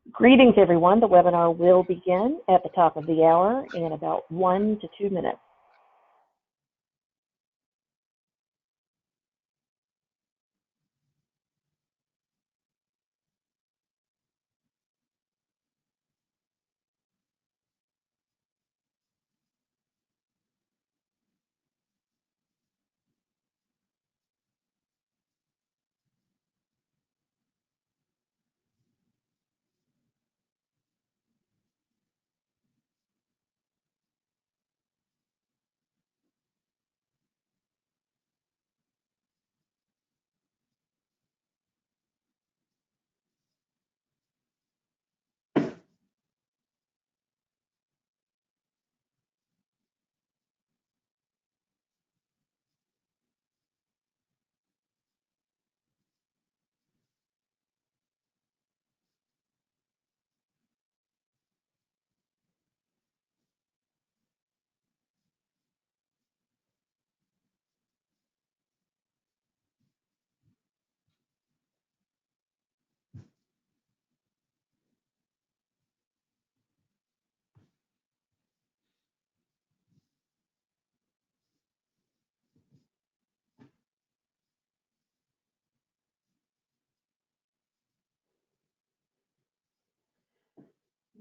Greetings, everyone. The webinar will begin at the top of the hour in about 1 to 2 minutes.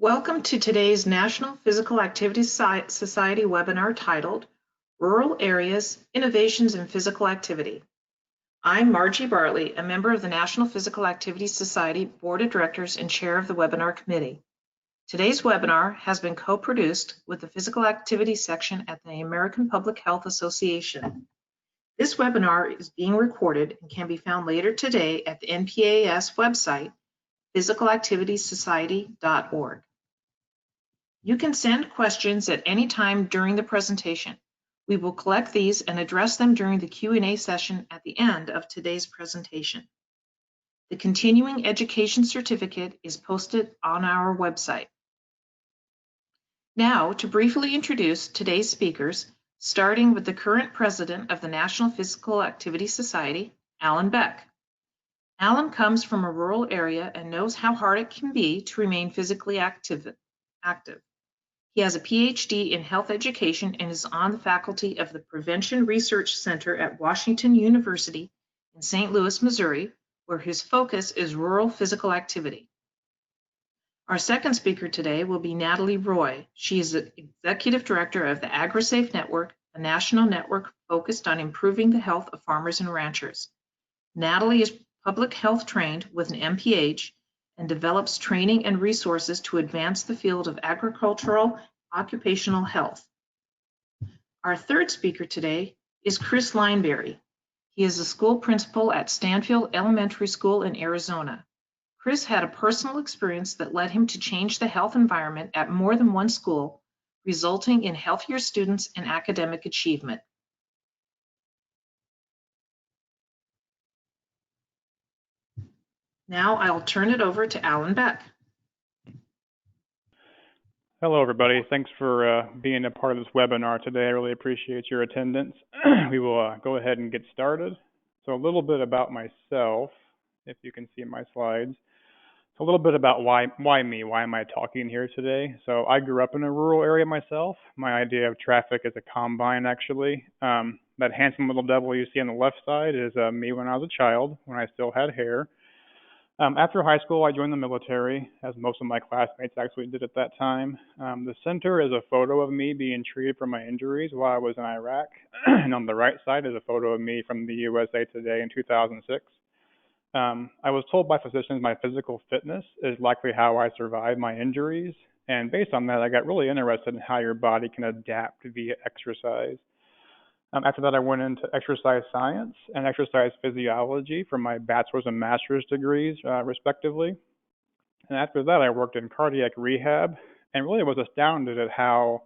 Welcome to today's National Physical Activity Society webinar titled Rural Areas, Innovations in Physical Activity. I'm Margy Bartley, a member of the National Physical Activity Society Board of Directors and Chair of the Webinar Committee. Today's webinar has been co-produced with the Physical Activity section at the American Public Health Association. This webinar is being recorded and can be found later today at the NPAS website, physicalactivitysociety.org. You can send questions at any time during the presentation. We will collect these and address them during the Q&A session at the end of today's presentation. The Continuing Education Certificate is posted on our website. Now, to briefly introduce today's speakers, starting with the current president of the National Physical Activity Society, Alan Beck. Alan comes from a rural area and knows how hard it can be to remain physically active. He has a PhD in health education and is on the faculty of the Prevention Research Center at Washington University in St. Louis, Missouri, where his focus is rural physical activity. Our second speaker today will be Natalie Roy. She is the Executive Director of the AgriSafe Network, a national network focused on improving the health of farmers and ranchers. Natalie is public health trained with an MPH and develops training and resources to advance the field of agricultural occupational health. Our third speaker today is Chris Lindberry. He is a school principal at Stanfield Elementary School in Arizona. Chris had a personal experience that led him to change the health environment at more than one school, resulting in healthier students and academic achievement. Now I'll turn it over to Alan Beck. Hello, everybody. Thanks for being a part of this webinar today. I really appreciate your attendance. We will go ahead and get started. So a little bit about myself, if you can see my slides. So a little bit about why me? Why am I talking here today? So I grew up in a rural area myself. My idea of traffic is a combine, actually. That handsome little devil you see on the left side is me when I was a child, when I still had hair. After high school, I joined the military, as most of my classmates actually did at that time. The center is a photo of me being treated for my injuries while I was in Iraq, and on the right side is a photo of me from the USA Today in 2006. I was told by physicians my physical fitness is likely how I survived my injuries, and based on that, I got really interested in how your body can adapt via exercise. After that, I went into exercise science and exercise physiology for my bachelor's and master's degrees, respectively. And after that, I worked in cardiac rehab and really was astounded at how,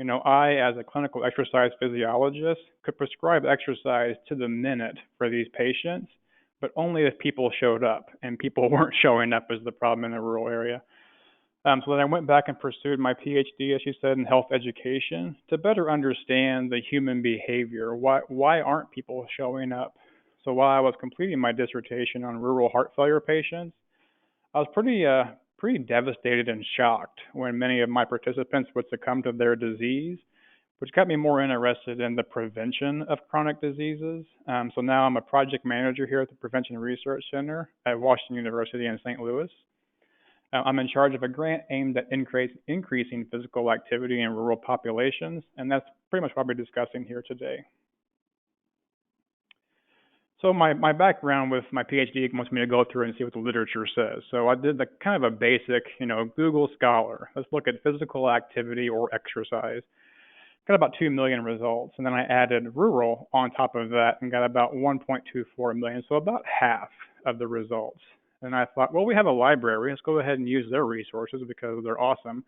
I, as a clinical exercise physiologist, could prescribe exercise to the minute for these patients, but only if people showed up, and people weren't showing up is the problem in a rural area. So then I went back and pursued my PhD, as you said, in health education to better understand the human behavior. Why aren't people showing up? So while I was completing my dissertation on rural heart failure patients, I was pretty devastated and shocked when many of my participants would succumb to their disease, which got me more interested in the prevention of chronic diseases. So now I'm a project manager here at the Prevention Research Center at Washington University in St. Louis. I'm in charge of a grant aimed at increasing physical activity in rural populations, and that's pretty much what we're discussing here today. So my background with my PhD wants me to go through and see what the literature says. So I did the kind of a basic, Google Scholar. Let's look at physical activity or exercise. Got about 2 million results, and then I added rural on top of that and got about 1.24 million, so about half of the results. And I thought, well, we have a library. Let's go ahead and use their resources because they're awesome.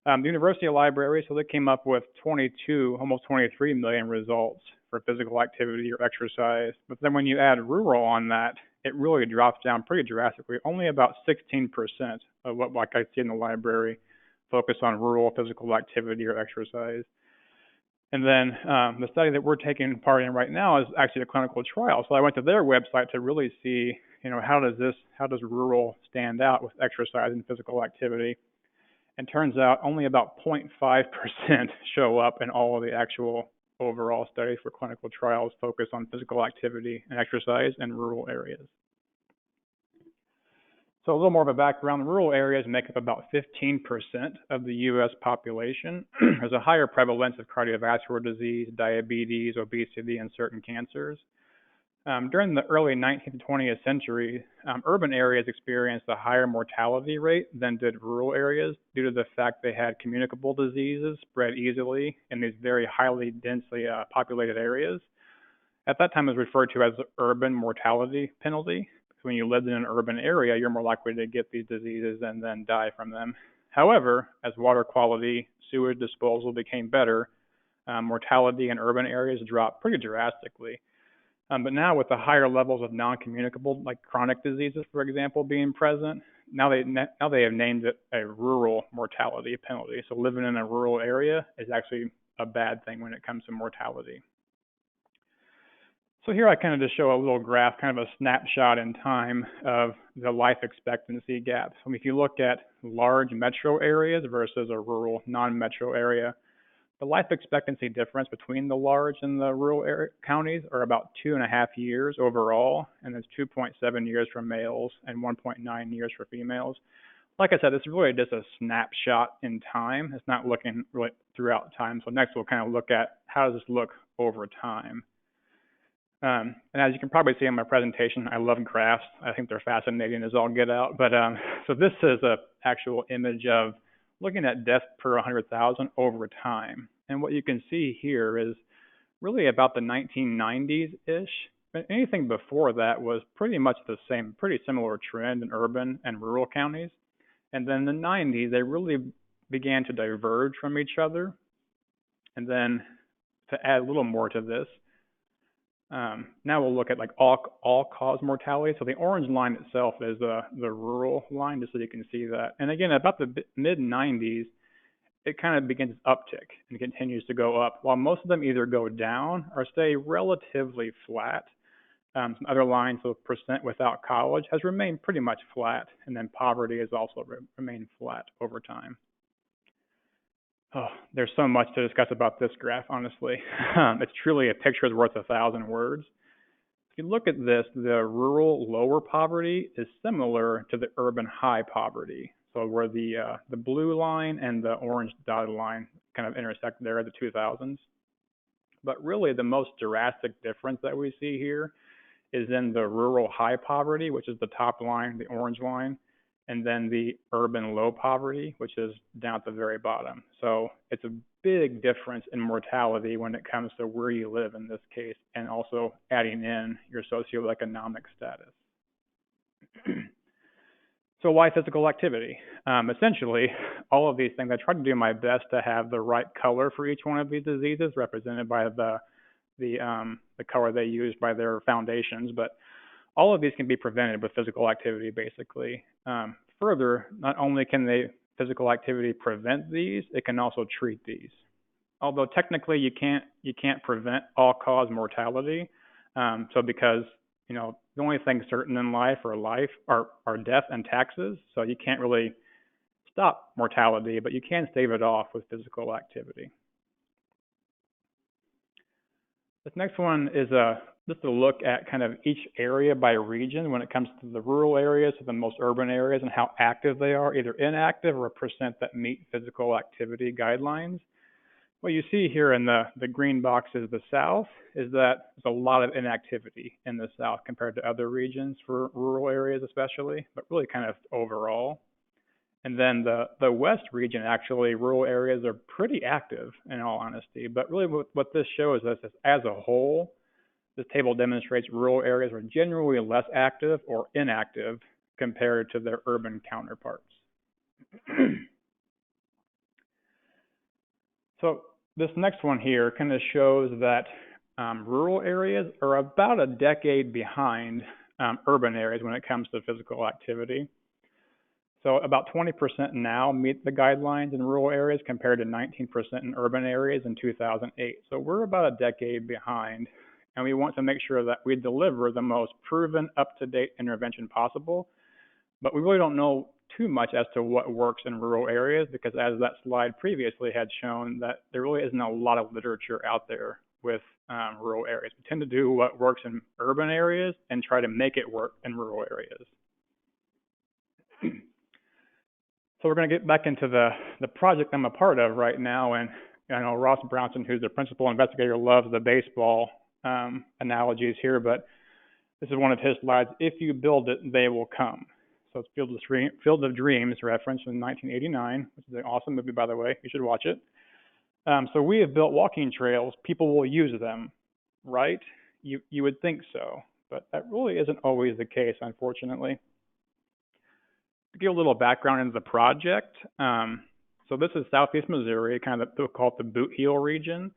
The University Library, so they came up with 22, almost 23 million results for physical activity or exercise. But then when you add rural on that, it really drops down pretty drastically. Only about 16% of what like I see in the library focus on rural physical activity or exercise. And then the study that we're taking part in right now is actually a clinical trial. So I went to their website to really see, how does rural stand out with exercise and physical activity? And turns out only about 0.5% show up in all of the actual overall studies for clinical trials focused on physical activity and exercise in rural areas. So a little more of a background, rural areas make up about 15% of the U.S. population. There's a higher prevalence of cardiovascular disease, diabetes, obesity, and certain cancers. During the early 19th and 20th century, urban areas experienced a higher mortality rate than did rural areas due to the fact they had communicable diseases spread easily in these very highly densely populated areas. At that time, it was referred to as the urban mortality penalty. So when you lived in an urban area, you're more likely to get these diseases and then die from them. However, as water quality, sewage disposal became better, mortality in urban areas dropped pretty drastically. But now with the higher levels of non-communicable, like chronic diseases, for example, being present, now they have named it a rural mortality penalty. So living in a rural area is actually a bad thing when it comes to mortality. So here I kind of just show a little graph, kind of a snapshot in time of the life expectancy gap. So if you look at large metro areas versus a rural non-metro area, the life expectancy difference between the large and the rural counties are about 2.5 years overall, and it's 2.7 years for males and 1.9 years for females. Like I said, it's really just a snapshot in time. It's not looking really throughout time. So next we'll kind of look at how does this look over time. And as you can probably see in my presentation, I love graphs. I think they're fascinating as all get out. But so this is an actual image of looking at deaths per 100,000 over time. And what you can see here is really about the 1990s-ish. But anything before that was pretty much the same, pretty similar trend in urban and rural counties. And then in the 90s, they really began to diverge from each other. And then to add a little more to this, now we'll look at like all-cause mortality. So the orange line itself is the rural line, just so you can see that. And again, about the mid-90s, it kind of begins its uptick and continues to go up, while most of them either go down or stay relatively flat. Some other lines, so percent without college has remained pretty much flat, and then poverty has also remained flat over time. Oh, there's so much to discuss about this graph, honestly. It's truly a picture is worth 1,000 words. If you look at this, the rural lower poverty is similar to the urban high poverty. So where the blue line and the orange dotted line kind of intersect there at the 2000s. But really the most drastic difference that we see here is in the rural high poverty, which is the top line, the orange line, and then the urban low poverty, which is down at the very bottom. So it's a big difference in mortality when it comes to where you live in this case, and also adding in your socioeconomic status. So why physical activity? Essentially, all of these things, I try to do my best to have the right color for each one of these diseases, represented by the color they use by their foundations, but all of these can be prevented with physical activity, basically. Further, not only can physical activity prevent these, it can also treat these. Although technically you can't prevent all-cause mortality, so because the only thing certain in life are death and taxes. So you can't really stop mortality, but you can stave it off with physical activity. This next one is just a look at kind of each area by region when it comes to the rural areas to the most urban areas and how active they are, either inactive or a percent that meet physical activity guidelines. What you see here in the green box is the South, is that there's a lot of inactivity in the South compared to other regions for rural areas especially, but really kind of overall. And then the West region, actually, rural areas are pretty active in all honesty. But really what this shows us is as a whole, this table demonstrates rural areas are generally less active or inactive compared to their urban counterparts. So this next one here kind of shows that rural areas are about a decade behind urban areas when it comes to physical activity. So about 20% now meet the guidelines in rural areas compared to 19% in urban areas in 2008. So we're about a decade behind, and we want to make sure that we deliver the most proven, up-to-date intervention possible. But we really don't know too much as to what works in rural areas because as that slide previously had shown, that there really isn't a lot of literature out there with rural areas. We tend to do what works in urban areas and try to make it work in rural areas. So we're going to get back into the project I'm a part of right now, and I know Ross Brownson, who's the principal investigator, loves the baseball analogies here, but this is one of his slides. If you build it, they will come. So it's Field of Dreams reference from 1989, which is an awesome movie, by the way. You should watch it. So we have built walking trails. People will use them, right? You would think so, but that really isn't always the case, unfortunately. To give a little background into the project, so this is Southeast Missouri, kind of called the Boot Heel region.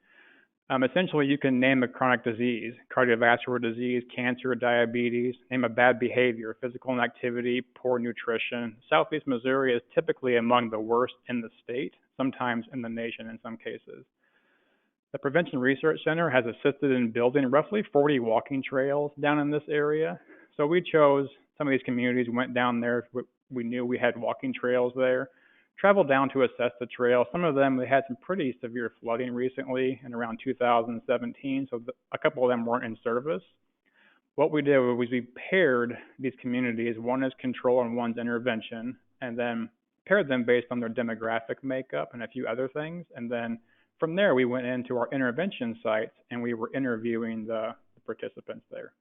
Essentially, you can name a chronic disease, cardiovascular disease, cancer, diabetes, name a bad behavior, physical inactivity, poor nutrition. Southeast Missouri is typically among the worst in the state, sometimes in the nation in some cases. The Prevention Research Center has assisted in building roughly 40 walking trails down in this area. So we chose some of these communities, went down there. We knew we had walking trails there, traveled down to assess the trail. Some of them, they had some pretty severe flooding recently in around 2017, so a couple of them weren't in service. What we did was we paired these communities, one is control and one's intervention, and then paired them based on their demographic makeup and a few other things. And then from there, we went into our intervention sites and we were interviewing the participants there.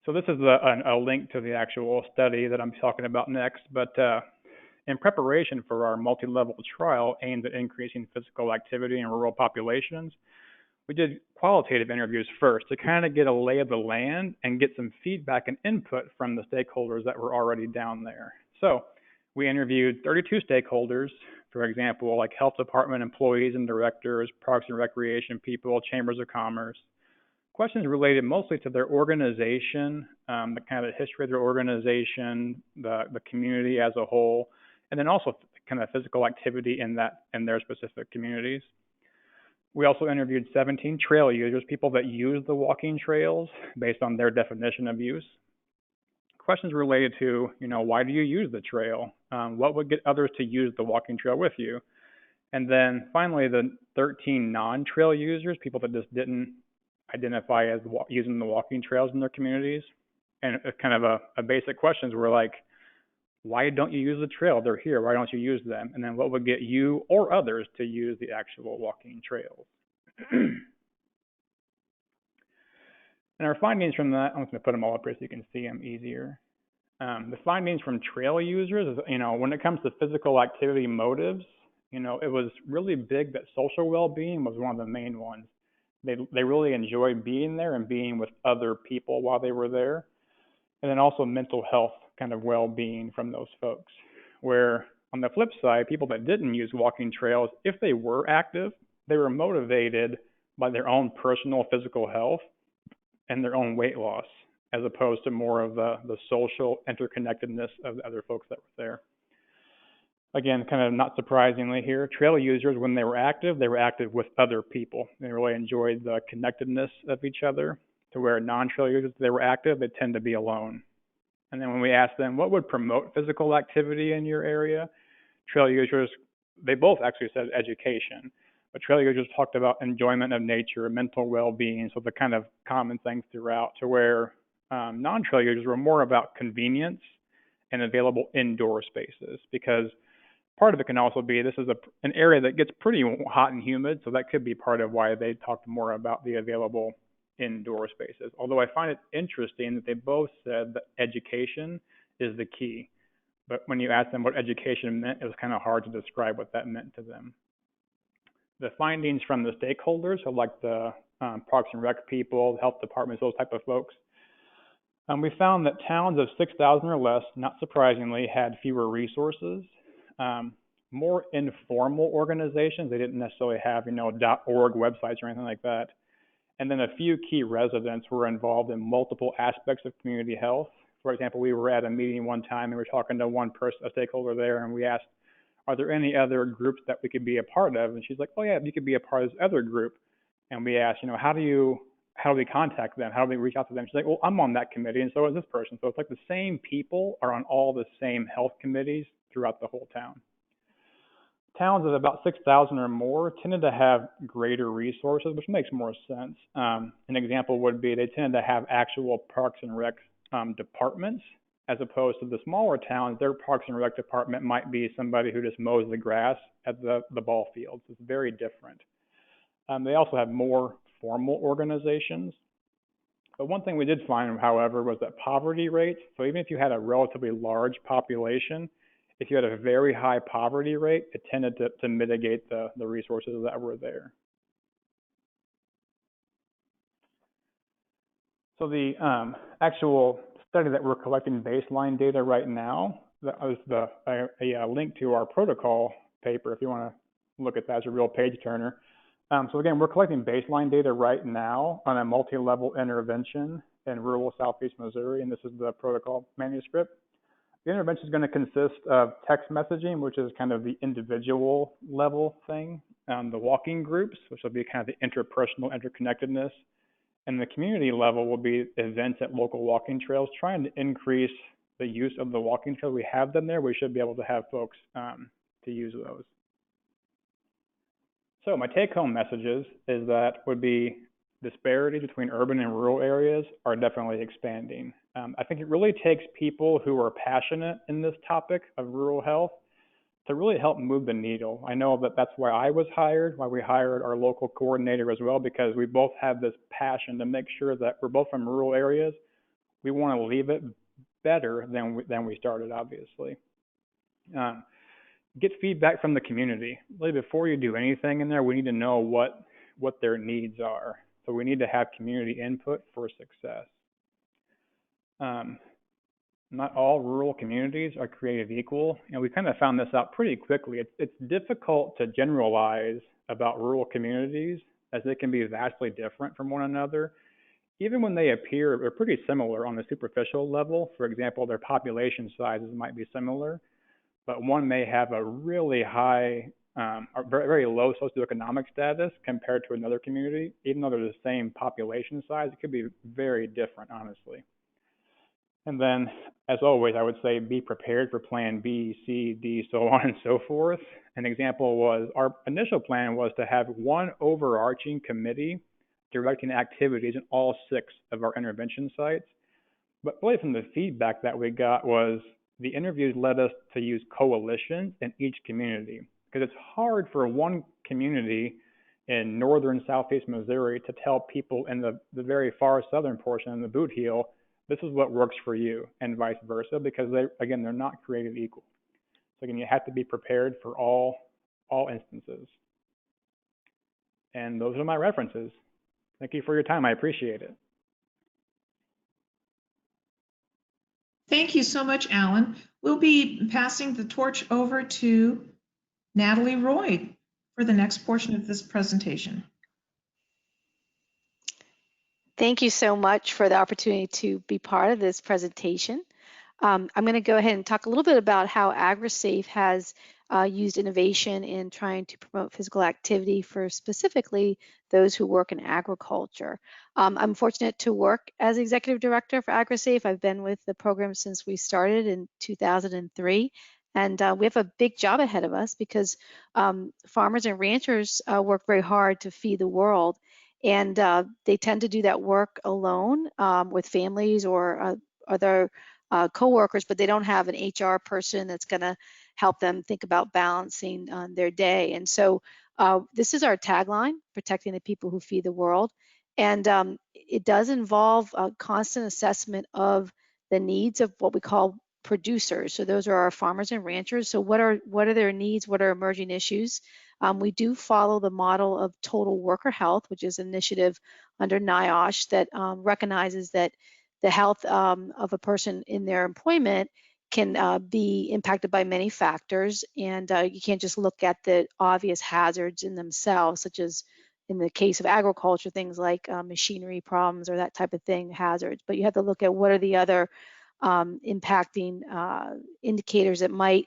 So this is a link to the actual study that I'm talking about next, but in preparation for our multi-level trial aimed at increasing physical activity in rural populations, we did qualitative interviews first to kind of get a lay of the land and get some feedback and input from the stakeholders that were already down there. So we interviewed 32 stakeholders, for example, like health department employees and directors, parks and recreation people, chambers of commerce. Questions related mostly to their organization, the kind of history of their organization, the community as a whole, and then also kind of physical activity in their specific communities. We also interviewed 17 trail users, people that use the walking trails based on their definition of use. Questions related to, why do you use the trail? What would get others to use the walking trail with you? And then finally, the 13 non-trail users, people that just didn't identify as using the walking trails in their communities. And kind of a basic questions were like, why don't you use the trail? They're here. Why don't you use them? And then what would get you or others to use the actual walking trails? And our findings from that, I'm just going to put them all up here so you can see them easier. The findings from trail users is, when it comes to physical activity motives, it was really big that social well-being was one of the main ones. They really enjoyed being there and being with other people while they were there. And then also mental health kind of well-being from those folks. Where on the flip side, people that didn't use walking trails, if they were active, they were motivated by their own personal physical health and their own weight loss, as opposed to more of the social interconnectedness of the other folks that were there. Again, kind of not surprisingly here, trail users, when they were active with other people. They really enjoyed the connectedness of each other. to where non-trail users, if they were active, they tend to be alone. And then when we asked them what would promote physical activity in your area, trail users, they both actually said education, but trail users talked about enjoyment of nature, mental well-being, so the kind of common things throughout, to where non-trail users were more about convenience and available indoor spaces, because part of it can also be this is an area that gets pretty hot and humid, so that could be part of why they talked more about the available indoor spaces. Although I find it interesting that they both said that education is the key. But when you asked them what education meant, it was kind of hard to describe what that meant to them. The findings from the stakeholders, so like the Parks and Rec people, health departments, those type of folks, we found that towns of 6,000 or less, not surprisingly, had fewer resources, more informal organizations. They didn't necessarily have, .org websites or anything like that. And then a few key residents were involved in multiple aspects of community health. For example, we were at a meeting one time and we were talking to one person, a stakeholder there, and we asked, are there any other groups that we could be a part of? And she's like, oh yeah, you could be a part of this other group. And we asked, how do we contact them? How do we reach out to them? She's like, well, I'm on that committee and so is this person. So it's like the same people are on all the same health committees throughout the whole town. Towns of about 6,000 or more tended to have greater resources, which makes more sense. An example would be they tended to have actual Parks and Rec departments, as opposed to the smaller towns. Their Parks and Rec department might be somebody who just mows the grass at the ball fields. It's very different. They also have more formal organizations. But one thing we did find, however, was that poverty rates, so even if you had a relatively large population, if you had a very high poverty rate, it tended to mitigate the resources that were there. So the actual study that we're collecting baseline data right now, that was a link to our protocol paper if you want to look at that as a real page turner. So again, we're collecting baseline data right now on a multi-level intervention in rural Southeast Missouri, and this is the protocol manuscript. The intervention is going to consist of text messaging, which is kind of the individual level thing, the walking groups, which will be kind of the interpersonal interconnectedness, and the community level will be events at local walking trails, trying to increase the use of the walking trails. We have them there. We should be able to have folks to use those. So my take-home messages is that would be disparities between urban and rural areas are definitely expanding. I think it really takes people who are passionate in this topic of rural health to really help move the needle. I know that that's why I was hired, why we hired our local coordinator as well, because we both have this passion to make sure that we're both from rural areas. We want to leave it better than we started, obviously. Get feedback from the community. Really, before you do anything in there, we need to know what their needs are. So we need to have community input for success. Not all rural communities are created equal, and we kind of found this out pretty quickly. It's difficult to generalize about rural communities, as they can be vastly different from one another. Even when they appear, they're pretty similar on the superficial level. For example, their population sizes might be similar, but one may have a really high or very low socioeconomic status compared to another community. Even though they're the same population size, it could be very different, honestly. And then, as always, I would say be prepared for plan B, C, D, so on and so forth. An example was our initial plan was to have one overarching committee directing activities in all 6 of our intervention sites. But really from the feedback that we got was the interviews led us to use coalitions in each community, because it's hard for one community in northern Southeast Missouri to tell people in the very far southern portion in the Boot Heel, this is what works for you, and vice versa, because they're not created equal. So again, you have to be prepared for all instances. And those are my references. Thank you for your time. I appreciate it. Thank you so much, Alan. We'll be passing the torch over to Natalie Roy for the next portion of this presentation. Thank you so much for the opportunity to be part of this presentation. I'm going to go ahead and talk a little bit about how AgriSafe has used innovation in trying to promote physical activity for specifically those who work in agriculture. I'm fortunate to work as executive director for AgriSafe. I've been with the program since we started in 2003. And we have a big job ahead of us because farmers and ranchers work very hard to feed the world. And they tend to do that work alone with families or other co-workers, but they don't have an HR person that's going to help them think about balancing their day. And so this is our tagline, protecting the people who feed the world. And it does involve a constant assessment of the needs of what we call producers. So those are our farmers and ranchers. So what are their needs? What are emerging issues? We do follow the model of total worker health, which is an initiative under NIOSH that recognizes that the health of a person in their employment can be impacted by many factors, and you can't just look at the obvious hazards in themselves, such as in the case of agriculture, things like machinery problems or that type of thing, hazards, but you have to look at what are the other impacting indicators that might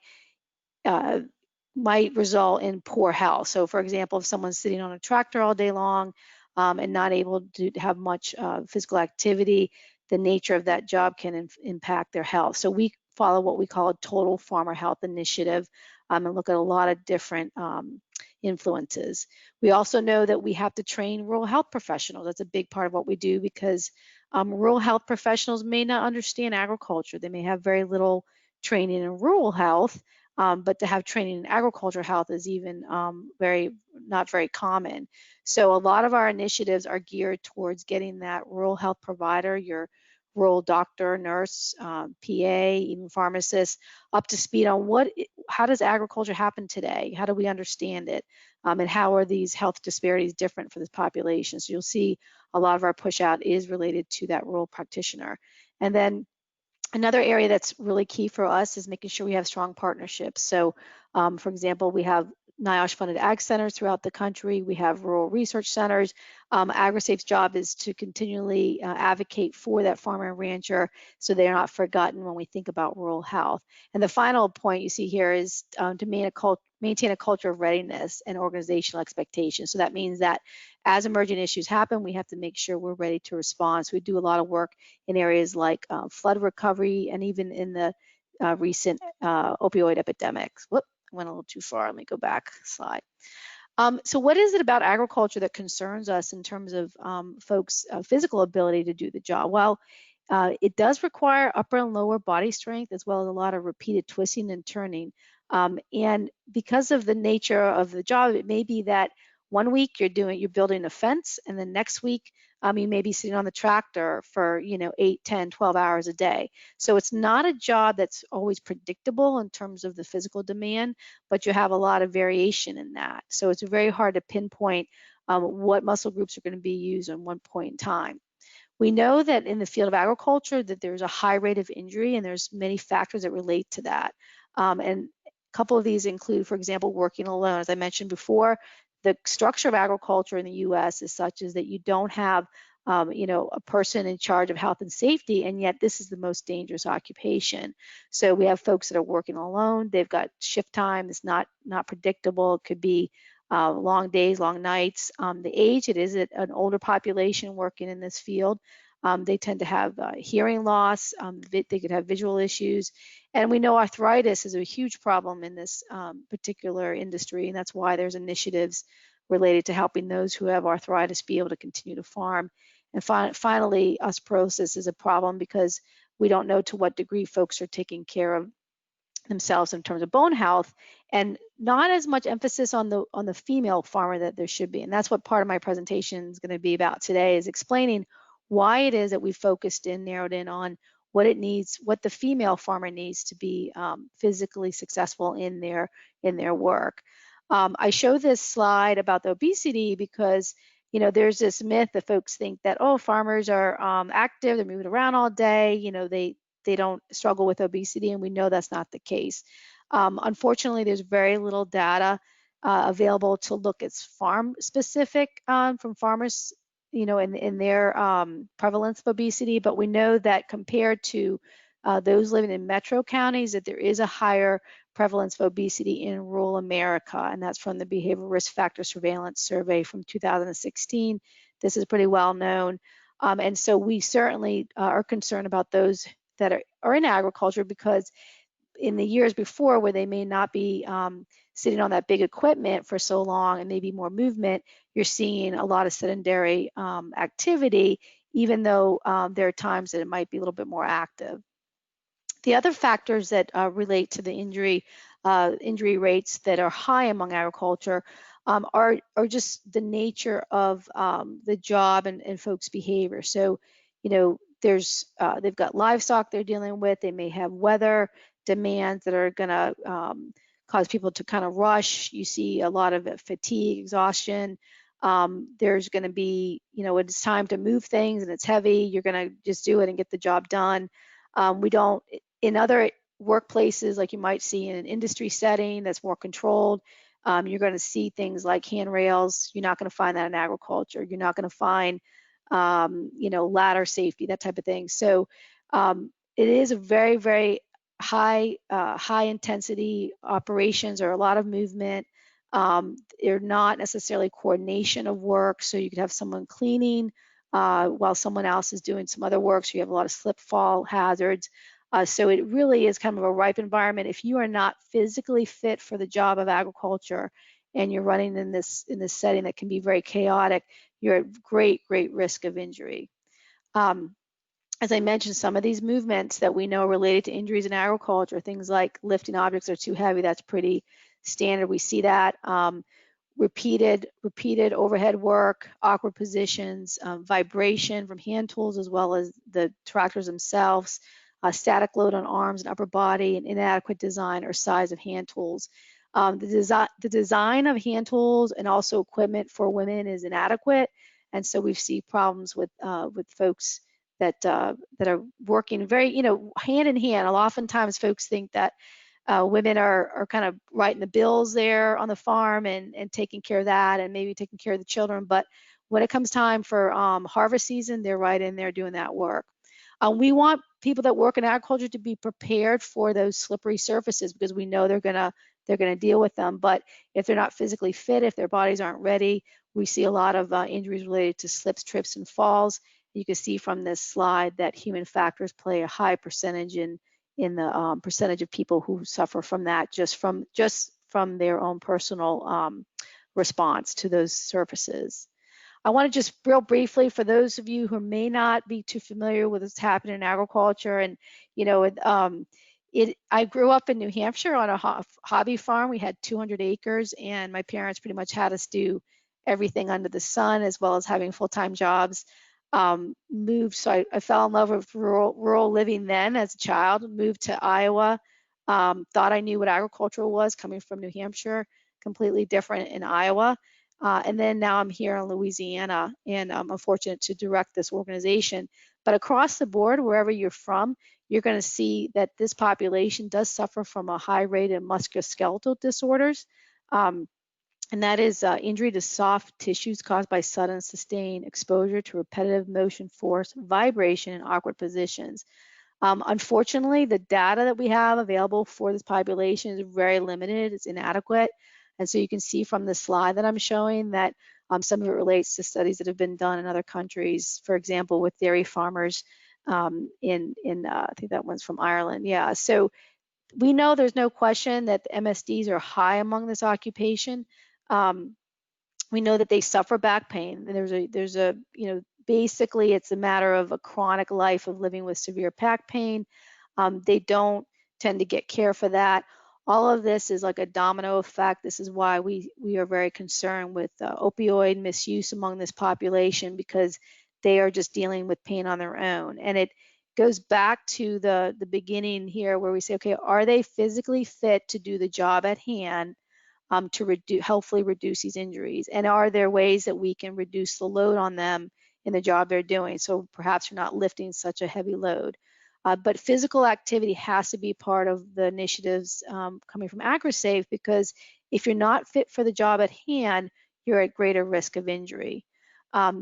result in poor health. So for example, if someone's sitting on a tractor all day long and not able to have much physical activity, the nature of that job can impact their health. So we follow what we call a total farmer health initiative and look at a lot of different influences. We also know that we have to train rural health professionals. That's a big part of what we do because rural health professionals may not understand agriculture. They may have very little training in rural health, but to have training in agriculture health is even not very common. So a lot of our initiatives are geared towards getting that rural health provider, your rural doctor, nurse, PA, even pharmacist, up to speed on how does agriculture happen today? How do we understand it? And how are these health disparities different for this population? So you'll see a lot of our push out is related to that rural practitioner. And then another area that's really key for us is making sure we have strong partnerships. So, for example, we have NIOSH-funded ag centers throughout the country. We have rural research centers. AgriSafe's job is to continually advocate for that farmer and rancher so they're not forgotten when we think about rural health. And the final point you see here is to maintain a culture of readiness and organizational expectations. So that means that as emerging issues happen, we have to make sure we're ready to respond. So we do a lot of work in areas like flood recovery and even in the recent opioid epidemics. Whoop, I went a little too far. Let me go back a slide. So what is it about agriculture that concerns us in terms of folks' physical ability to do the job? Well, it does require upper and lower body strength as well as a lot of repeated twisting and turning. And because of the nature of the job, it may be that 1 week you're building a fence, and then next week you may be sitting on the tractor for 8, 10, 12 hours a day. So it's not a job that's always predictable in terms of the physical demand, but you have a lot of variation in that. So it's very hard to pinpoint what muscle groups are going to be used at one point in time. We know that in the field of agriculture that there's a high rate of injury, and there's many factors that relate to that. And a couple of these include, for example, working alone. As I mentioned before, the structure of agriculture in the U.S. is such as that you don't have a person in charge of health and safety, and yet this is the most dangerous occupation. So we have folks that are working alone. They've got shift time. It's not predictable. It could be long days, long nights. The age, it is an older population working in this field. They tend to have hearing loss. They could have visual issues. And we know arthritis is a huge problem in this particular industry, and that's why there's initiatives related to helping those who have arthritis be able to continue to farm. And finally, osteoporosis is a problem because we don't know to what degree folks are taking care of themselves in terms of bone health, and not as much emphasis on the female farmer that there should be. And that's what part of my presentation is going to be about today, is explaining why it is that we focused in, narrowed in on what it needs, what the female farmer needs to be physically successful in their work. I show this slide about the obesity because there's this myth that folks think that, oh, farmers are active, they're moving around all day, they don't struggle with obesity, and we know that's not the case. Unfortunately, there's very little data available to look at farm specific from farmers, in their prevalence of obesity, but we know that compared to those living in metro counties, that there is a higher prevalence of obesity in rural America, and that's from the Behavioral Risk Factor Surveillance Survey from 2016. This is pretty well known, and so we certainly are concerned about those that are in agriculture, because in the years before, where they may not be sitting on that big equipment for so long and maybe more movement, you're seeing a lot of sedentary activity, even though there are times that it might be a little bit more active. The other factors that relate to the injury rates that are high among agriculture are just the nature of the job and folks' behavior. So, you know, they've got livestock they're dealing with. They may have weather demands that are going to cause people to kind of rush. You see a lot of fatigue, exhaustion. There's going to be, you know, when it's time to move things and it's heavy, you're going to just do it and get the job done. We don't, in other workplaces, like you might see in an industry setting that's more controlled, you're going to see things like handrails. You're not going to find that in agriculture. You're not going to find, you know, ladder safety, that type of thing. So it is a very, very high intensity operations, or a lot of movement. They're not necessarily coordination of work, so you could have someone cleaning while someone else is doing some other work, so you have a lot of slip fall hazards. So it really is kind of a ripe environment. If you are not physically fit for the job of agriculture and you're running in this setting that can be very chaotic, you're at great risk of injury. As I mentioned, some of these movements that we know related to injuries in agriculture, things like lifting objects that are too heavy, that's pretty standard. We see that. Repeated overhead work, awkward positions, vibration from hand tools as well as the tractors themselves, static load on arms and upper body, and inadequate design or size of hand tools. The design of hand tools and also equipment for women is inadequate, and so we see problems with folks that are working very, you know, hand in hand. Oftentimes folks think that women are kind of writing the bills there on the farm and taking care of that and maybe taking care of the children. But when it comes time for harvest season, they're right in there doing that work. We want people that work in agriculture to be prepared for those slippery surfaces, because we know they're gonna deal with them. But if they're not physically fit, if their bodies aren't ready, we see a lot of injuries related to slips, trips, and falls. You can see from this slide that human factors play a high percentage in the percentage of people who suffer from that just from their own personal response to those surfaces. I want to just real briefly, for those of you who may not be too familiar with what's happening in agriculture, and you know, I grew up in New Hampshire on a hobby farm. We had 200 acres, and my parents pretty much had us do everything under the sun, as well as having full-time jobs. So I fell in love with rural living then as a child, moved to Iowa, thought I knew what agriculture was coming from New Hampshire, completely different in Iowa. And then now I'm here in Louisiana, and I'm fortunate to direct this organization. But across the board, wherever you're from, you're going to see that this population does suffer from a high rate of musculoskeletal disorders. And that is injury to soft tissues caused by sudden sustained exposure to repetitive motion, force, vibration, and awkward positions. Unfortunately, the data that we have available for this population is very limited. It's inadequate. And so you can see from the slide that I'm showing that some of it relates to studies that have been done in other countries, for example, with dairy farmers I think that one's from Ireland. Yeah, so we know there's no question that the MSDs are high among this occupation. We know that they suffer back pain. There's a you know, basically it's a matter of a chronic life of living with severe back pain. They don't tend to get care for that. All of this is like a domino effect. This is why we are very concerned with opioid misuse among this population, because they are just dealing with pain on their own. And it goes back to the beginning here, where we say, okay, are they physically fit to do the job at hand to hopefully reduce these injuries? And are there ways that we can reduce the load on them in the job they're doing? So perhaps you're not lifting such a heavy load. But physical activity has to be part of the initiatives coming from AgriSafe, because if you're not fit for the job at hand, you're at greater risk of injury.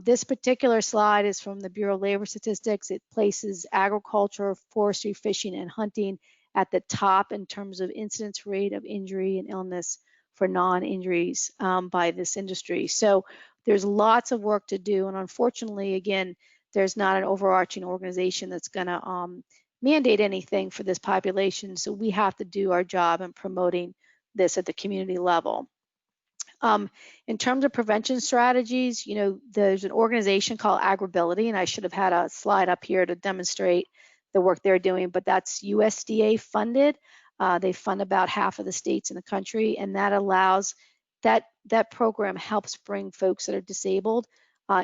This particular slide is from the Bureau of Labor Statistics. It places agriculture, forestry, fishing, and hunting at the top in terms of incidence rate of injury and illness for non-injuries by this industry. So there's lots of work to do, and unfortunately, again, there's not an overarching organization that's going to mandate anything for this population. So we have to do our job in promoting this at the community level. In terms of prevention strategies, you know, there's an organization called Agribility, and I should have had a slide up here to demonstrate the work they're doing, but that's USDA funded. They fund about half of the states in the country, and that allows that program helps bring folks that are disabled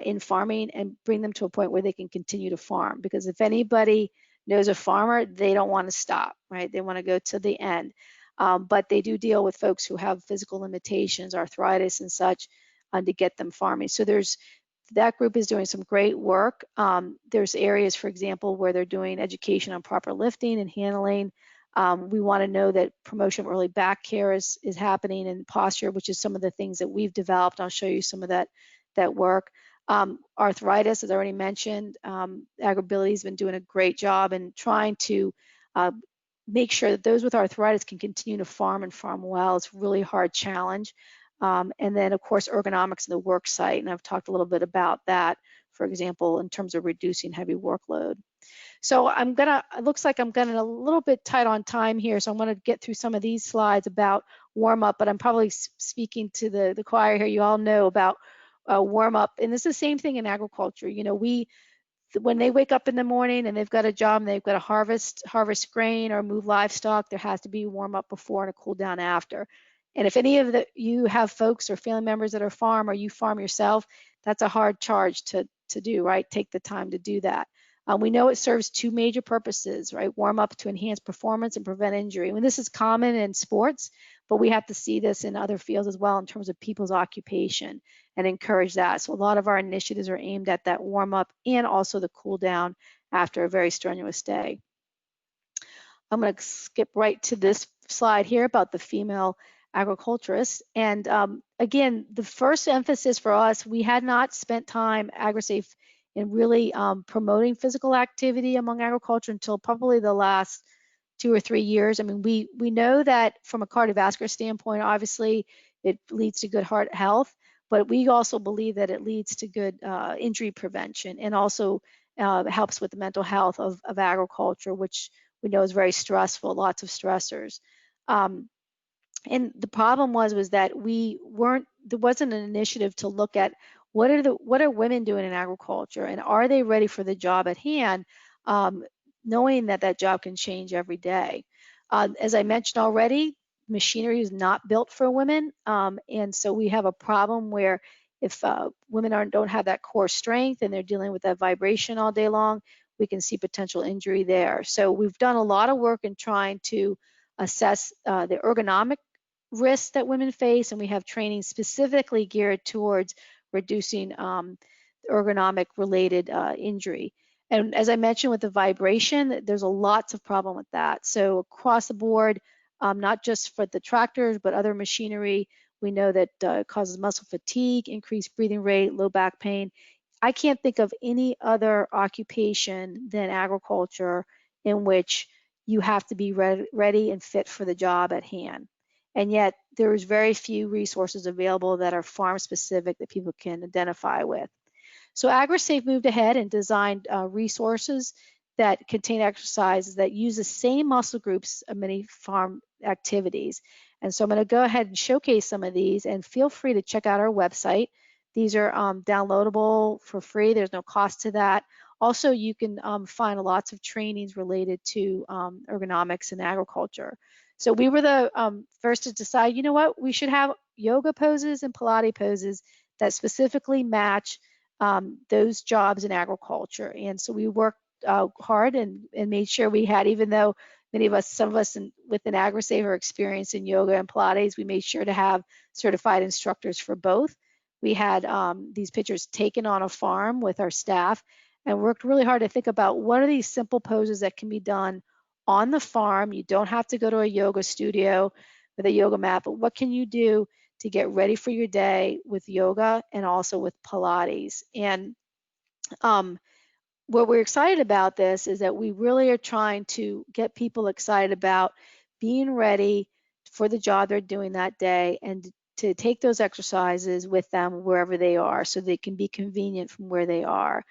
in farming and bring them to a point where they can continue to farm. Because if anybody knows a farmer, they don't want to stop, right? They want to go to the end. But they do deal with folks who have physical limitations, arthritis and such, to get them farming. So that group is doing some great work. There's areas, for example, where they're doing education on proper lifting and handling. We want to know that promotion of early back care is happening, and posture, which is some of the things that we've developed. I'll show you some of that work. Arthritis, as I already mentioned, Agribility has been doing a great job in trying to make sure that those with arthritis can continue to farm and farm well. It's a really hard challenge. And then, of course, ergonomics in the work site, and I've talked a little bit about that, for example, in terms of reducing heavy workload. So it looks like I'm getting a little bit tight on time here, so I'm gonna get through some of these slides about warm up, but I'm probably speaking to the choir here. You all know about warm up, and it's the same thing in agriculture. You know, when they wake up in the morning and they've got a job and they've got to harvest grain or move livestock, there has to be warm up before and a cool down after. And if any of you have folks or family members that are farm or you farm yourself, that's a hard charge to do, right? Take the time to do that. We know it serves two major purposes, right? Warm up to enhance performance and prevent injury. I mean, this is common in sports, but we have to see this in other fields as well in terms of people's occupation and encourage that. So a lot of our initiatives are aimed at that warm up and also the cool down after a very strenuous day. I'm going to skip right to this slide here about the female agriculturist. And again, the first emphasis for us, we had not spent time, AgriSafe, in really promoting physical activity among agriculture until probably the last 2 or 3 years. I mean, we know that from a cardiovascular standpoint, obviously it leads to good heart health, but we also believe that it leads to good injury prevention and also helps with the mental health of agriculture, which we know is very stressful, lots of stressors. And the problem was that there wasn't an initiative to look at what are women doing in agriculture, and are they ready for the job at hand, knowing that job can change every day. As I mentioned already, machinery is not built for women, and so we have a problem where if women don't have that core strength and they're dealing with that vibration all day long, we can see potential injury there. So we've done a lot of work in trying to assess the ergonomic risks that women face, and we have training specifically geared towards reducing ergonomic related injury. And as I mentioned with the vibration, there's lots of problem with that. So across the board, not just for the tractors, but other machinery, we know that it causes muscle fatigue, increased breathing rate, low back pain. I can't think of any other occupation than agriculture in which you have to be ready and fit for the job at hand. And yet there's very few resources available that are farm specific that people can identify with. So AgriSafe moved ahead and designed resources that contain exercises that use the same muscle groups of many farm activities. And so I'm going to go ahead and showcase some of these, and feel free to check out our website. These are downloadable for free. There's no cost to that. Also, you can find lots of trainings related to ergonomics in agriculture. So we were the first to decide, you know what, we should have yoga poses and Pilates poses that specifically match those jobs in agriculture. And so we worked hard and made sure we had, even though some of us within AgriSafe are experienced in yoga and Pilates, we made sure to have certified instructors for both. We had these pictures taken on a farm with our staff and worked really hard to think about what are these simple poses that can be done on the farm. You don't have to go to a yoga studio with a yoga mat, but what can you do to get ready for your day with yoga and also with Pilates? And what we're excited about this is that we really are trying to get people excited about being ready for the job they're doing that day and to take those exercises with them wherever they are so they can be convenient from where they are.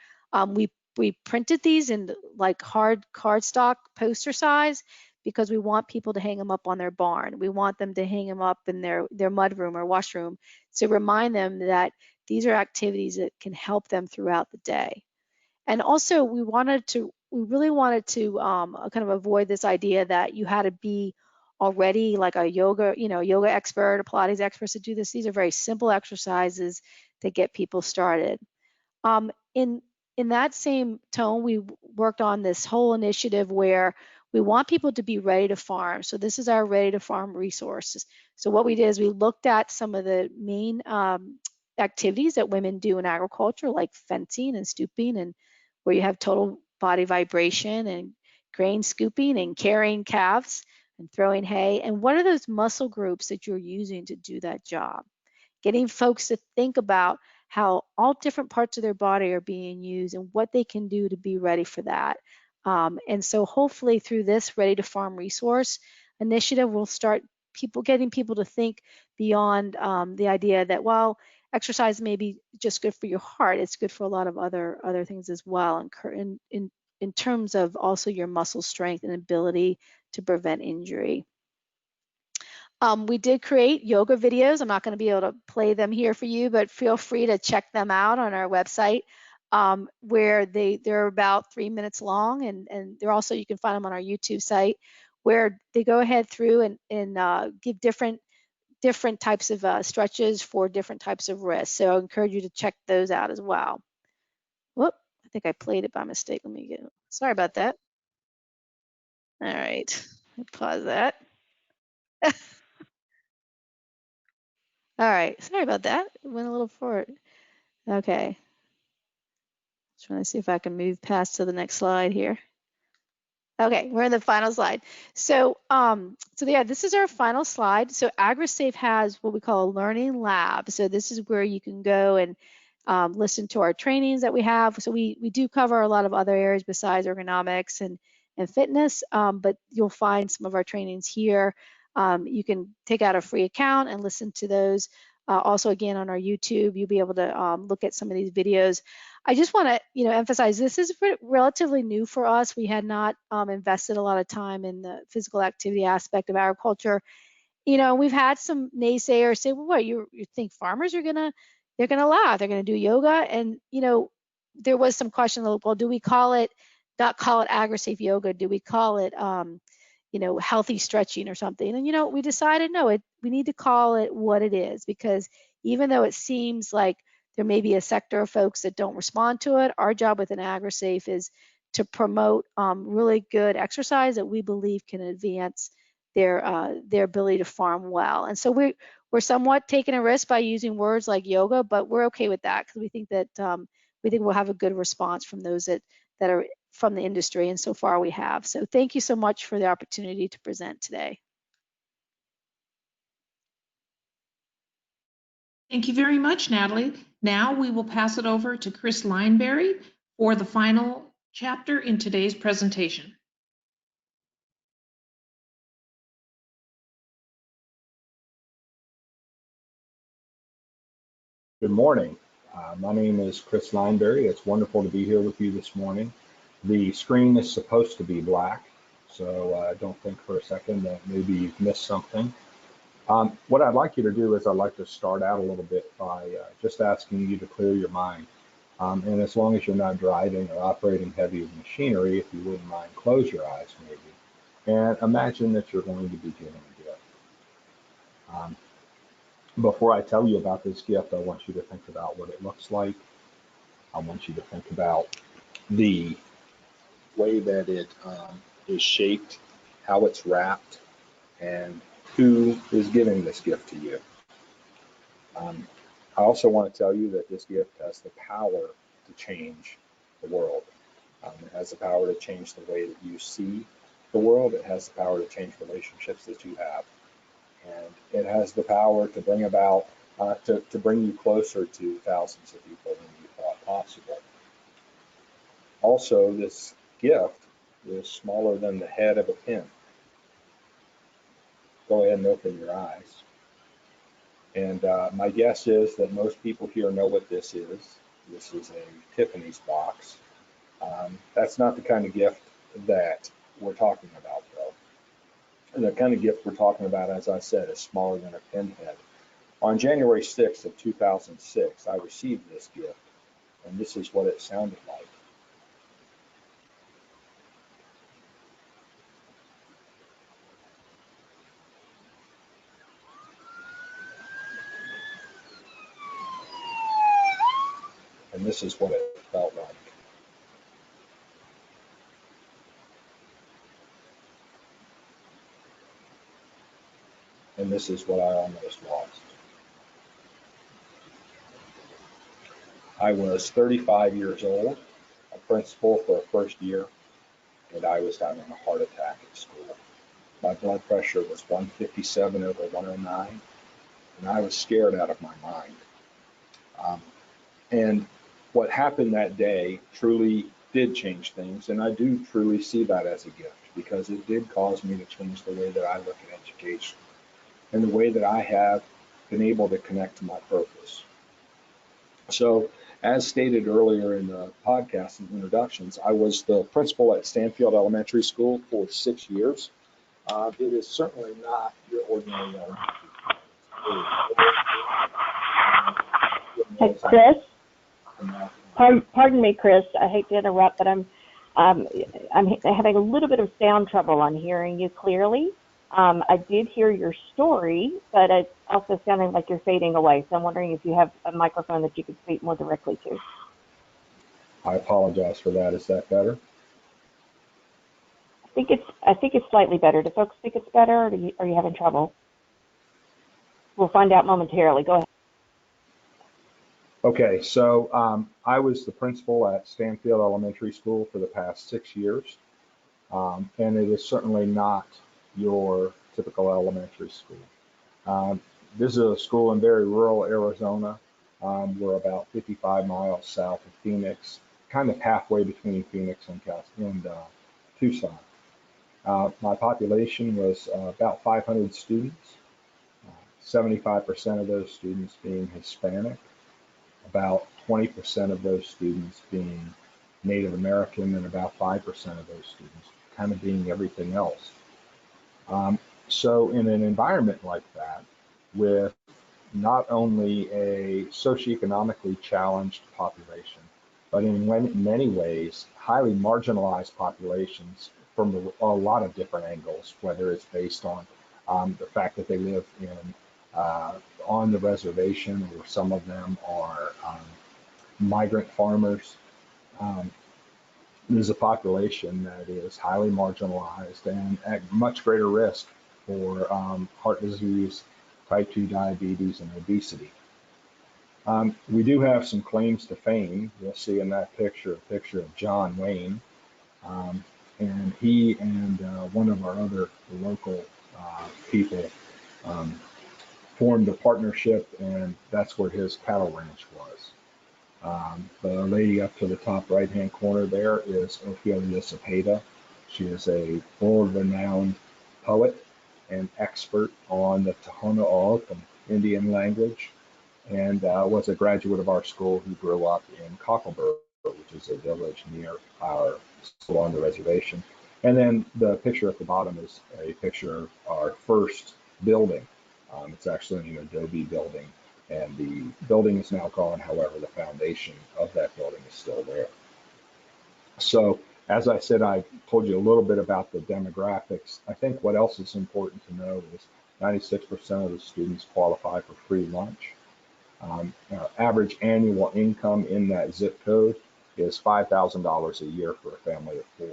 We printed these in like hard cardstock poster size because we want people to hang them up on their barn. We want them to hang them up in their mudroom or washroom to remind them that these are activities that can help them throughout the day. And also we really wanted to kind of avoid this idea that you had to be already like a yoga expert, a Pilates expert to do this. These are very simple exercises that get people started. In that same tone, we worked on this whole initiative where we want people to be ready to farm. So this is our ready to farm resources. So what we did is we looked at some of the main activities that women do in agriculture, like fencing and stooping, and where you have total body vibration, and grain scooping and carrying calves and throwing hay. And what are those muscle groups that you're using to do that job? Getting folks to think about how all different parts of their body are being used and what they can do to be ready for that. And so hopefully through this Ready to Farm resource initiative, we'll start getting people to think beyond the idea that, well, exercise may be just good for your heart. It's good for a lot of other things as well, in terms of also your muscle strength and ability to prevent injury. We did create yoga videos. I'm not going to be able to play them here for you, but feel free to check them out on our website, where they're about 3 minutes long, and they're also, you can find them on our YouTube site, where they go ahead through and give different types of stretches for different types of wrists. So I encourage you to check those out as well. Whoop, I think I played it by mistake. Let me get, sorry about that. All right, let me pause that. All right, sorry about that. It went a little forward. Okay. Trying to see if I can move past to the next slide here. Okay, we're in the final slide. So, yeah, this is our final slide. So AgriSafe has what we call a learning lab. So this is where you can go and listen to our trainings that we have. So we do cover a lot of other areas besides ergonomics and fitness, but you'll find some of our trainings here. You can take out a free account and listen to those. Also, again, on our YouTube, you'll be able to look at some of these videos. I just want to, emphasize this is relatively new for us. We had not invested a lot of time in the physical activity aspect of agriculture. We've had some naysayers say, well, what, you think farmers are they're gonna laugh, they're gonna do yoga? And there was some question, well, do we not call it AgriSafe yoga? Do we call it healthy stretching or something? And we decided no, we need to call it what it is, because even though it seems like there may be a sector of folks that don't respond to it, our job within AgriSafe is to promote really good exercise that we believe can advance their ability to farm well. And so we're somewhat taking a risk by using words like yoga, but we're okay with that because we think that we'll have a good response from those that are from the industry, and so far we have. So thank you so much for the opportunity to present today. Thank you very much, Natalie. Now we will pass it over to Chris Lindberry for the final chapter in today's presentation. Good morning. My name is Chris Lindberry. It's wonderful to be here with you this morning. The screen is supposed to be black, so don't think for a second that maybe you've missed something. What I'd like you to do is I'd like to start out a little bit by just asking you to clear your mind. And as long as you're not driving or operating heavy machinery, if you wouldn't mind, close your eyes maybe, and imagine that you're going to be given a gift. Before I tell you about this gift, I want you to think about what it looks like. I want you to think about the way that it is shaped, how it's wrapped, and who is giving this gift to you. I also want to tell you that this gift has the power to change the world. It has the power to change the way that you see the world. It has the power to change relationships that you have. And it has the power to bring about, to bring you closer to thousands of people than you thought possible. Also, this gift is smaller than the head of a pin. Go ahead and open your eyes. And my guess is that most people here know what this is. This is a Tiffany's box. That's not the kind of gift that we're talking about, though. And the kind of gift we're talking about, as I said, is smaller than a pinhead. On January 6th of 2006, I received this gift, and this is what it sounded like. And this is what it felt like. And this is what I almost lost. I was 35 years old, a principal for a first year, and I was having a heart attack at school. My blood pressure was 157 over 109, and I was scared out of my mind. And what happened that day truly did change things, and I do truly see that as a gift, because it did cause me to change the way that I look at education and the way that I have been able to connect to my purpose. So, as stated earlier in the podcast and introductions, I was the principal at Stanfield Elementary School for 6 years. It is certainly not your ordinary elementary school. Hey, Chris. Pardon me, Chris. I hate to interrupt, but I'm having a little bit of sound trouble on hearing you clearly. I did hear your story, but it's also sounding like you're fading away. So I'm wondering if you have a microphone that you could speak more directly to. I apologize for that. Is that better? I think it's slightly better. Do folks think it's better, or are you having trouble? We'll find out momentarily. Go ahead. Okay, so I was the principal at Stanfield Elementary School for the past 6 years, and it is certainly not your typical elementary school. This is a school in very rural Arizona. We're about 55 miles south of Phoenix, kind of halfway between Phoenix and Tucson. My population was about 500 students, 75% of those students being Hispanic, about 20% of those students being Native American, and about 5% of those students kind of being everything else. So in an environment like that, with not only a socioeconomically challenged population, but in many ways, highly marginalized populations from a lot of different angles, whether it's based on the fact that they live on the reservation, or some of them are migrant farmers. There's a population that is highly marginalized and at much greater risk for heart disease, type 2 diabetes, and obesity. We do have some claims to fame. You'll see in that picture a picture of John Wayne, and he and one of our other local people formed a partnership, and that's where his cattle ranch was. The lady up to the top right-hand corner there is Ophelia Cepeda. She is a world-renowned poet and expert on the Tohono O'odham Indian language, and was a graduate of our school who grew up in Cockleboro, which is a village near our school on the reservation. And then the picture at the bottom is a picture of our first building. It's actually an adobe building, and the building is now gone. However, the foundation of that building is still there. So, as I said, I told you a little bit about the demographics. I think what else is important to know is 96% of the students qualify for free lunch. Average annual income in that zip code is $5,000 a year for a family of 4.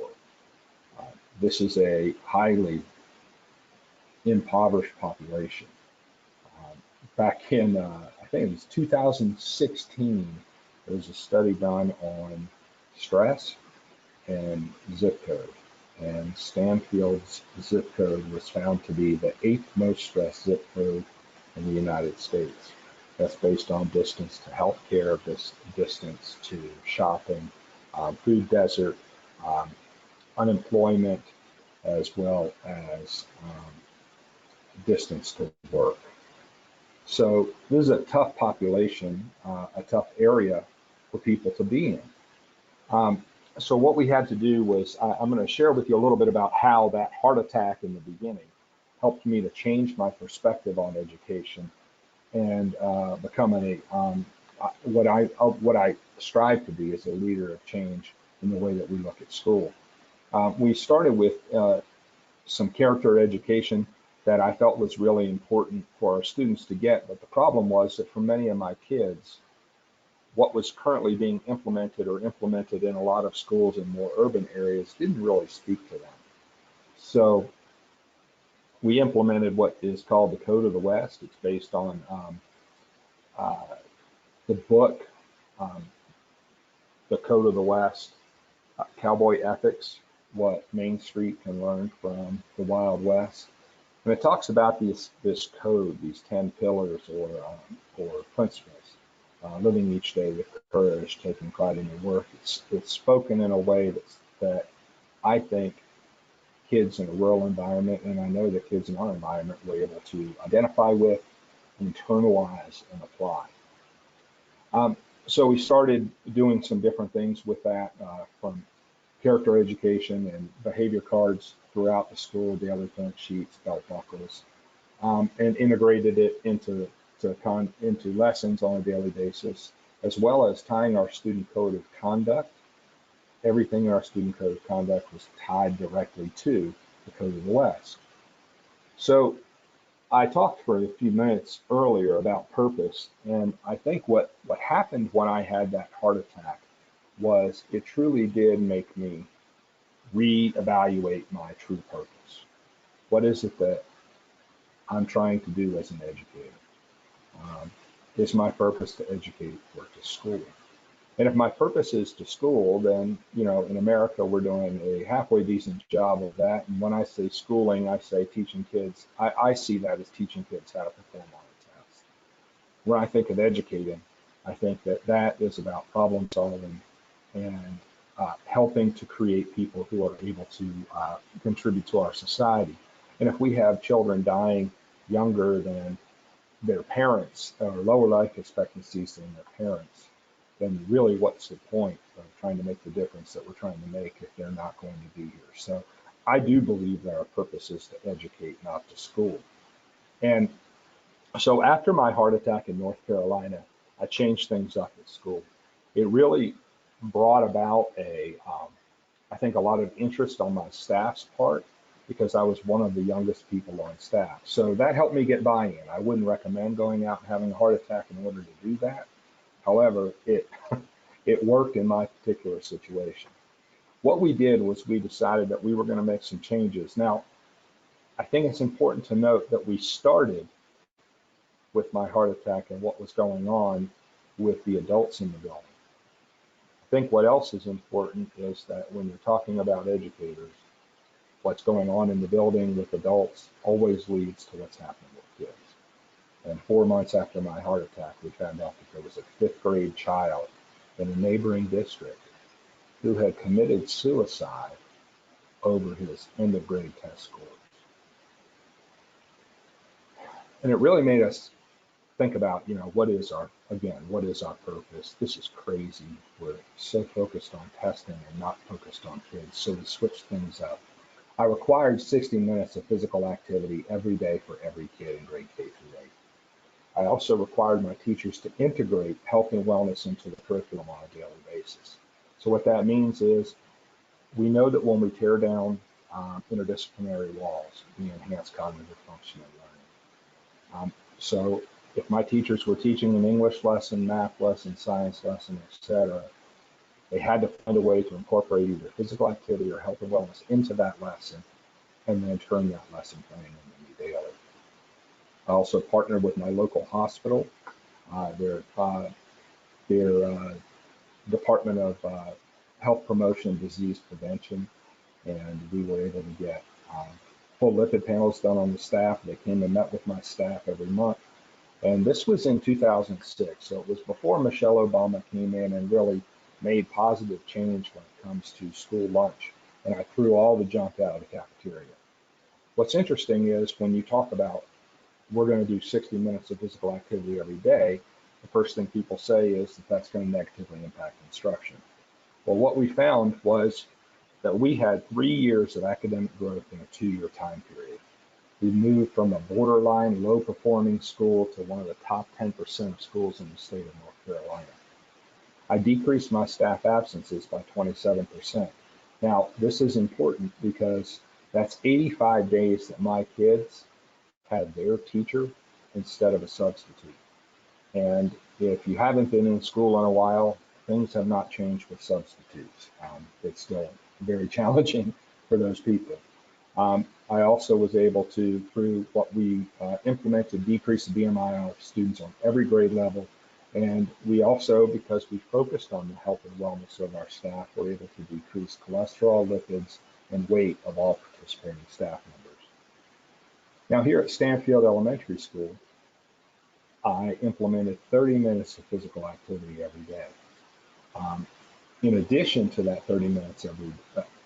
This is a highly impoverished population. Back in, I think it was 2016, there was a study done on stress and zip code. And Stanfield's zip code was found to be the 8th most stressed zip code in the United States. That's based on distance to healthcare, distance to shopping, food desert, unemployment, as well as distance to work. So this is a tough population, a tough area for people to be in. So what we had to do was, I'm going to share with you a little bit about how that heart attack in the beginning helped me to change my perspective on education and become what I strive to be as a leader of change in the way that we look at school. We started with some character education that I felt was really important for our students to get, but the problem was that for many of my kids, what was currently being implemented or implemented in a lot of schools in more urban areas didn't really speak to them. So we implemented what is called the Code of the West. It's based on the book, The Code of the West, Cowboy Ethics, What Main Street Can Learn from the Wild West. And it talks about this code, these 10 pillars or principles. Living each day with courage, taking pride in your work. It's spoken in a way that I think kids in a rural environment, and I know that kids in our environment, were able to identify with, internalize, and apply. So we started doing some different things with that, from character education and behavior cards throughout the school, daily point sheets, belt buckles, and integrated it into lessons on a daily basis, as well as tying our student code of conduct. Everything in our student code of conduct was tied directly to the Code of the West. So I talked for a few minutes earlier about purpose, and I think what happened when I had that heart attack was it truly did make me reevaluate my true purpose. What is it that I'm trying to do as an educator? Is my purpose to educate or to school? And if my purpose is to school, then, you know, in America, we're doing a halfway decent job of that. And when I say schooling, I say teaching kids. I see that as teaching kids how to perform on a test. When I think of educating, I think that is about problem solving and helping to create people who are able to contribute to our society. And if we have children dying younger than their parents, or lower life expectancies than their parents, then really what's the point of trying to make the difference that we're trying to make if they're not going to be here? So I do believe that our purpose is to educate, not to school. And so after my heart attack in North Carolina, I changed things up at school. It really brought about I think a lot of interest on my staff's part, because I was one of the youngest people on staff. So that helped me get buy-in. I wouldn't recommend going out and having a heart attack in order to do that. However, it worked in my particular situation. What we did was we decided that we were going to make some changes. Now, I think it's important to note that we started with my heart attack and what was going on with the adults in the building. I think what else is important is that when you're talking about educators, what's going on in the building with adults always leads to what's happening with kids. And 4 months after my heart attack, we found out that there was a 5th grade child in a neighboring district who had committed suicide over his end of grade test scores. And it really made us think about, you know, what is our purpose? This is crazy. We're so focused on testing and not focused on kids. So we switched things up. I required 60 minutes of physical activity every day for every kid in grade K through 8. I also required my teachers to integrate health and wellness into the curriculum on a daily basis. So what that means is we know that when we tear down interdisciplinary walls, we enhance cognitive function and learning. So if my teachers were teaching an English lesson, math lesson, science lesson, etc., they had to find a way to incorporate either physical activity or health and wellness into that lesson, and then turn that lesson plan into daily. I also partnered with my local hospital, their Department of Health Promotion and Disease Prevention, and we were able to get full lipid panels done on the staff. They came and met with my staff every month. And this was in 2006, so it was before Michelle Obama came in and really made positive change when it comes to school lunch, and I threw all the junk out of the cafeteria. What's interesting is when you talk about we're going to do 60 minutes of physical activity every day, the first thing people say is that that's going to negatively impact instruction. Well, what we found was that we had 3 years of academic growth in a 2-year time period. We moved from a borderline low-performing school to one of the top 10% of schools in the state of North Carolina. I decreased my staff absences by 27%. Now, this is important because that's 85 days that my kids had their teacher instead of a substitute. And if you haven't been in school in a while, things have not changed with substitutes. It's still very challenging for those people. I also was able to, through what we implemented, decrease the BMI of students on every grade level. And we also, because we focused on the health and wellness of our staff, were able to decrease cholesterol, lipids, and weight of all participating staff members. Now here at Stanfield Elementary School, I implemented 30 minutes of physical activity every day. In addition to that 30 minutes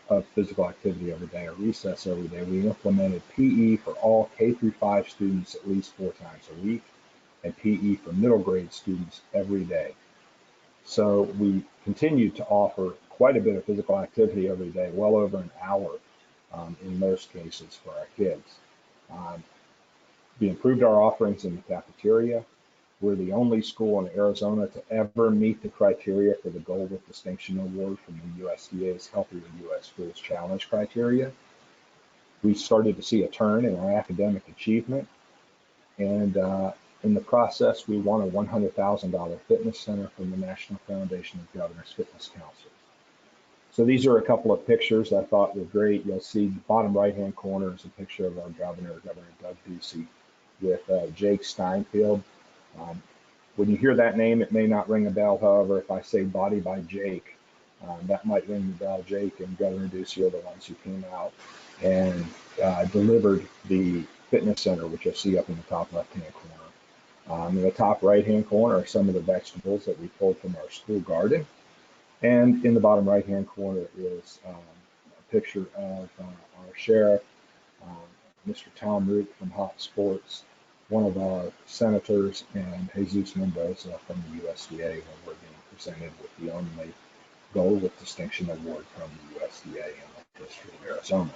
of physical activity every day, or recess every day, we implemented PE for all K through 5 students at least 4 times a week, and PE for middle grade students every day. So we continued to offer quite a bit of physical activity every day, well over an hour in most cases for our kids. We improved our offerings in the cafeteria. We're the only school in Arizona to ever meet the criteria for the Gold with Distinction Award from the USDA's Healthier U.S. Schools Challenge criteria. We started to see a turn in our academic achievement, and in the process, we won a $100,000 fitness center from the National Foundation of Governors Fitness Council. So these are a couple of pictures I thought were great. You'll see the bottom right-hand corner is a picture of our governor, Governor Doug Ducey, with Jake Steinfeld. When you hear that name, it may not ring a bell. However, if I say Body by Jake, that might ring the bell. Jake and Governor Ducey are the ones who came out and delivered the fitness center, which you'll see up in the top left-hand corner. In the top right-hand corner are some of the vegetables that we pulled from our school garden. And in the bottom right-hand corner is a picture of our sheriff, Mr. Tom Root from Hot Sports, one of our senators, and Jesus Mendoza from the USDA, when we're being presented with the only Gold with Distinction Award from the USDA in the history of Arizona.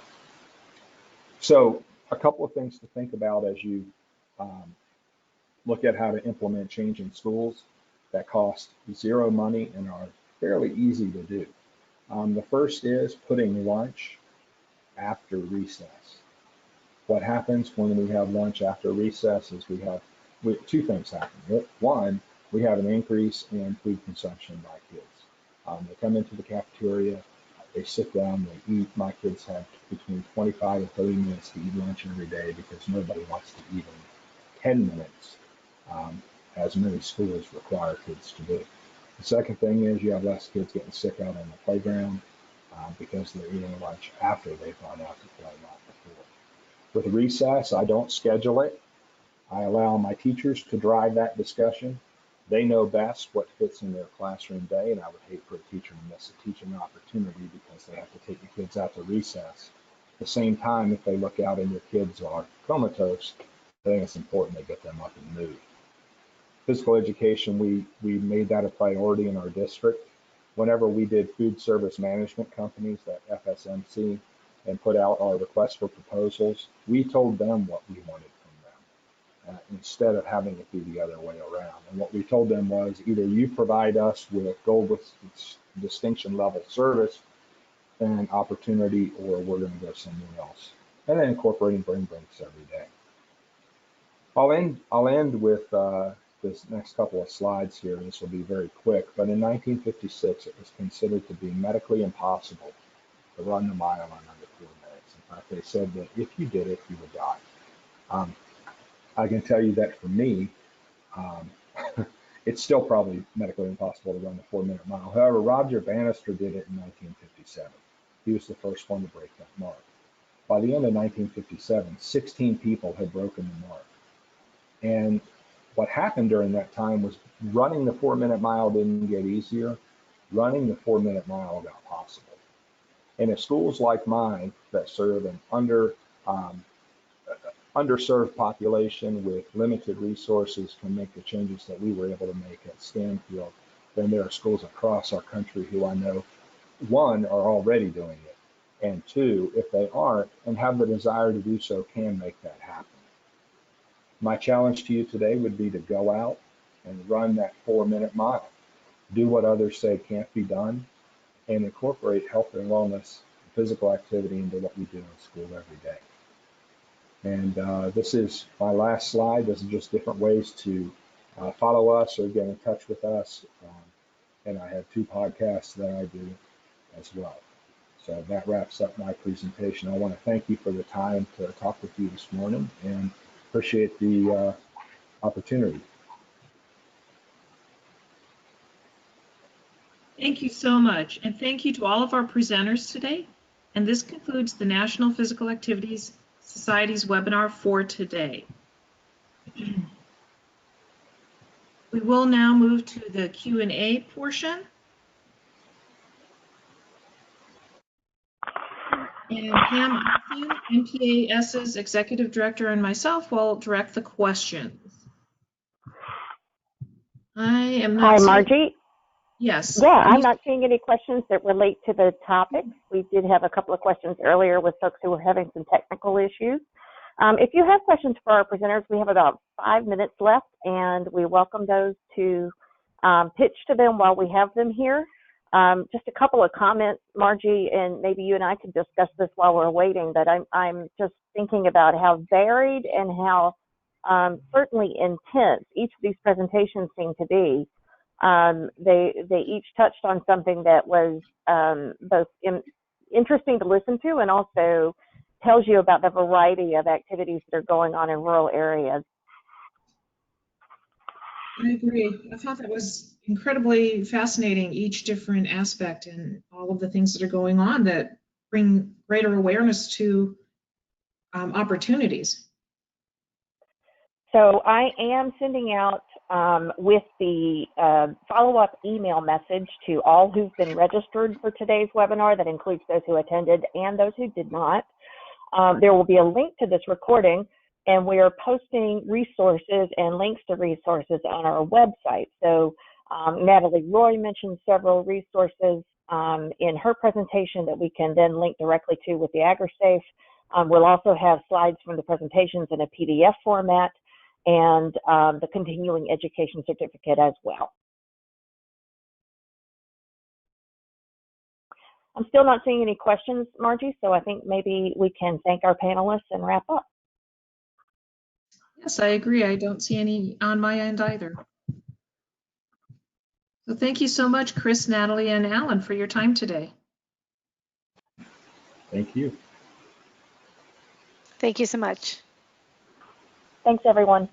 So a couple of things to think about as you look at how to implement change in schools that cost zero money and are fairly easy to do. The first is putting lunch after recess. What happens when we have lunch after recess is we have 2 things happen. One, we have an increase in food consumption by kids. They come into the cafeteria, they sit down, they eat. My kids have between 25 and 30 minutes to eat lunch every day because nobody wants to eat in 10 minutes, as many schools require kids to do. The second thing is you have less kids getting sick out on the playground because they're eating lunch after they've gone out to play, not before. With recess, I don't schedule it. I allow my teachers to drive that discussion. They know best what fits in their classroom day, and I would hate for a teacher to miss a teaching opportunity because they have to take the kids out to recess. At the same time, if they look out and your kids are comatose, I think it's important they get them up and move. Physical education, we made that a priority in our district. Whenever we did food service management companies, that FSMC, and put out our request for proposals, we told them what we wanted from them instead of having it be the other way around. And what we told them was either you provide us with Gold with Distinction level service and opportunity, or we're going to go somewhere else. And then incorporating brain breaks every day. I'll end with this next couple of slides here. This will be very quick, but in 1956, it was considered to be medically impossible to run the mile in under 4 minutes. In fact, they said that if you did it, you would die. I can tell you that for me, it's still probably medically impossible to run the 4-minute mile. However, Roger Bannister did it in 1957. He was the first one to break that mark. By the end of 1957, 16 people had broken the mark. And what happened during that time was running the 4-minute mile didn't get easier. running the 4-minute mile got possible. And if schools like mine that serve an underserved population with limited resources can make the changes that we were able to make at Stanfield, then there are schools across our country who I know, one, are already doing it, and two, if they aren't and have the desire to do so, can make that happen. My challenge to you today would be to go out and run that 4-minute mile. Do what others say can't be done, and incorporate health and wellness, physical activity into what we do in school every day. And this is my last slide. This is just different ways to follow us or get in touch with us. And I have 2 podcasts that I do as well. So that wraps up my presentation. I want to thank you for the time to talk with you this morning and appreciate the opportunity. Thank you so much. And thank you to all of our presenters today. And this concludes the National Physical Activities Society's webinar for today. We will now move to the Q&A portion. And Pam, NPAS's Executive Director, and myself will direct the questions. I am not. Hi, Margy. Yes. Yeah, I'm not seeing any questions that relate to the topic. We did have a couple of questions earlier with folks who were having some technical issues. If you have questions for our presenters, we have about 5 minutes left, and we welcome those to pitch to them while we have them here. Just a couple of comments, Margy, and maybe you and I could discuss this while we're waiting, but I'm just thinking about how varied and how certainly intense each of these presentations seem to be. They each touched on something that was both interesting to listen to and also tells you about the variety of activities that are going on in rural areas. I agree. I thought that was incredibly fascinating, each different aspect and all of the things that are going on that bring greater awareness to opportunities. So I am sending out with the follow-up email message to all who've been registered for today's webinar. That includes those who attended and those who did not. There will be a link to this recording, and we are posting resources and links to resources on our website. So Natalie Roy mentioned several resources in her presentation that we can then link directly to with the AgriSafe. We'll also have slides from the presentations in a PDF format and the continuing education certificate as well. I'm still not seeing any questions, Margy, so I think maybe we can thank our panelists and wrap up. Yes, I agree. I don't see any on my end either. So thank you so much, Chris, Natalie, and Alan, for your time today. Thank you. Thank you so much. Thanks, everyone.